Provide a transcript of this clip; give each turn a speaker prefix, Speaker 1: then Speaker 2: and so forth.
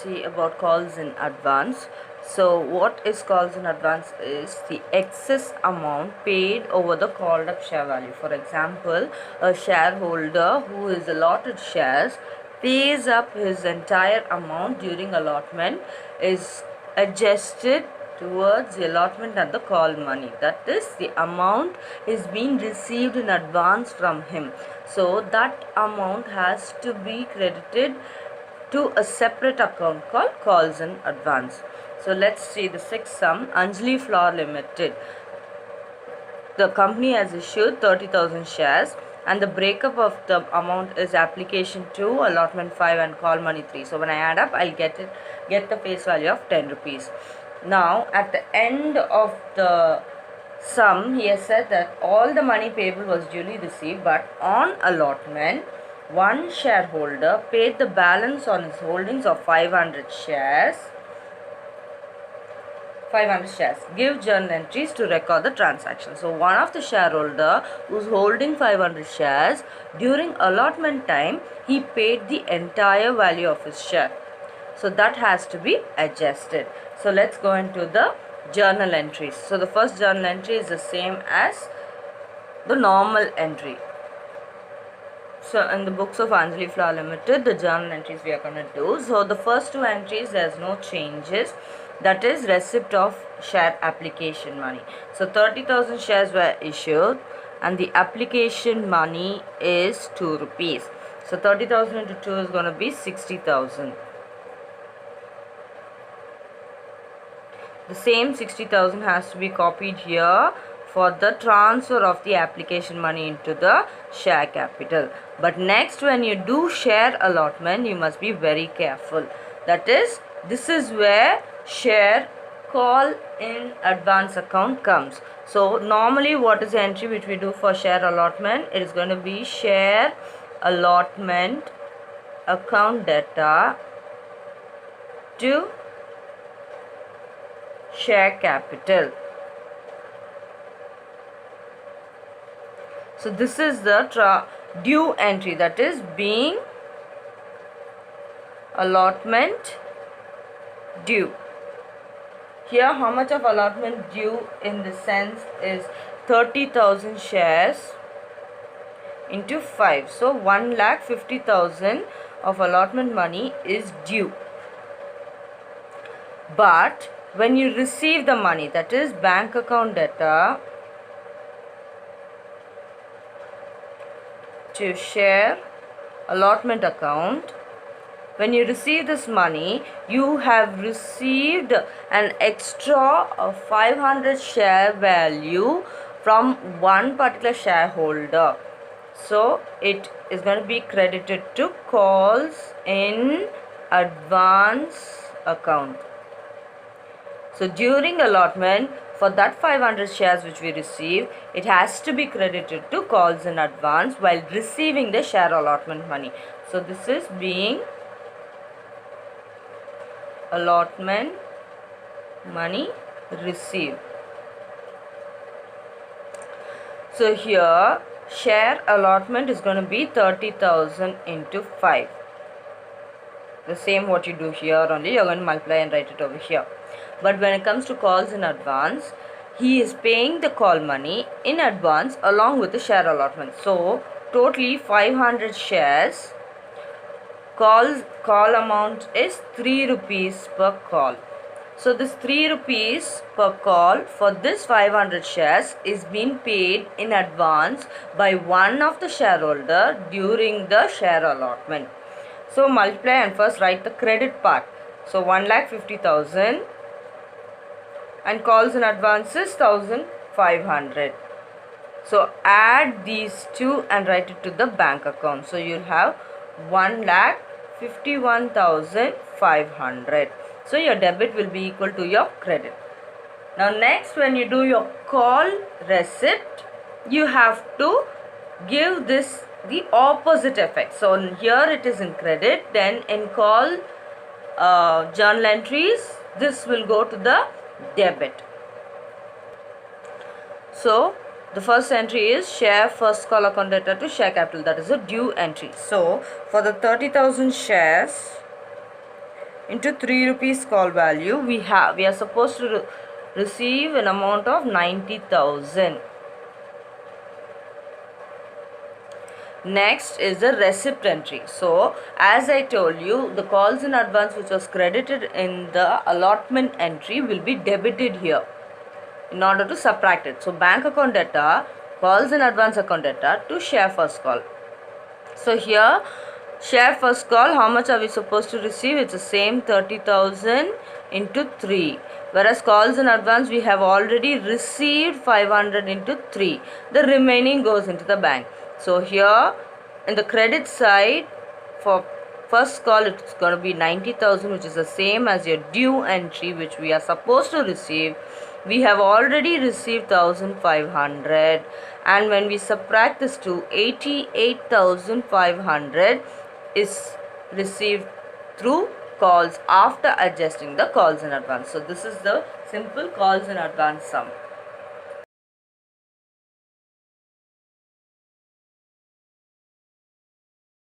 Speaker 1: see about calls in advance. So what is calls in advance is the excess amount paid over the called up share value. For example, a shareholder who is allotted shares pays up his entire amount during allotment is adjusted towards the allotment and the call money. That is, the amount is being received in advance from him. So that amount has to be credited to a separate account called calls in advance. So let's see the sixth sum. Anjali Flour Limited. The company has issued 30,000 shares and the breakup of the amount is application 2, allotment 5 and call money 3. So when I add up, I'll get the face value of 10 rupees. Now at the end of the sum, he has said that all the money payable was duly received, but on allotment, one shareholder paid the balance on his holdings of 500 shares. Give journal entries to record the transaction. So one of the shareholder who's holding 500 shares, during allotment time, he paid the entire value of his share. So that has to be adjusted. So let's go into the journal entries. So the first journal entry is the same as the normal entry. So in the books of Anjali Flour Limited, the journal entries we are going to do. So the first two entries, there's no changes. That is receipt of share application money. So 30,000 shares were issued and the application money is 2 rupees. So 30,000 into 2 is going to be 60,000. The same 60,000 has to be copied here for the transfer of the application money into the share capital. But next, when you do share allotment, you must be very careful. That is, this is where share call in advance account comes. So normally what is the entry which we do for share allotment? It is going to be share allotment account data to share capital. So this is the due entry, that is being allotment due. Here how much of allotment due in the sense is 30,000 shares into 5. So 1,50,000 of allotment money is due. But when you receive the money, that is bank account data to share allotment account, when you receive this money, you have received an extra of 500 share value from one particular shareholder. So it is going to be credited to calls in advance account. So during allotment, for that 500 shares which we receive, it has to be credited to calls in advance while receiving the share allotment money. So this is being allotment money received. So here share allotment is going to be 30,000 into 5. The same what you do here only, you're going to multiply and write it over here. But when it comes to calls in advance, he is paying the call money in advance along with the share allotment. So totally 500 shares. Call amount is 3 rupees per call. So this 3 rupees per call for this 500 shares is being paid in advance by one of the shareholder during the share allotment. So multiply and first write the credit part. So 1,50,000 and calls in advance is 1,500. So add these two and write it to the bank account. So you'll have 1,51,500. So your debit will be equal to your credit. Now next, when you do your call receipt, you have to give this the opposite effect. So here it is in credit, then in call journal entries, this will go to the debit. So the first entry is share first call account data to share capital, that is a due entry. So for the 30,000 shares into 3 rupees call value, we are supposed to receive an amount of 90,000. Next is the receipt entry. So as I told you, the calls in advance which was credited in the allotment entry will be debited here in order to subtract it. So bank account data, calls in advance account data to share first call. So here share first call, how much are we supposed to receive? It's the same 30,000 into 3. Whereas calls in advance we have already received 500 into 3. The remaining goes into the bank. So here in the credit side for first call it's going to be 90,000, which is the same as your due entry which we are supposed to receive. We have already received 1,500, and when we subtract this to 88,500 is received through calls after adjusting the calls in advance. So this is the simple calls in advance sum.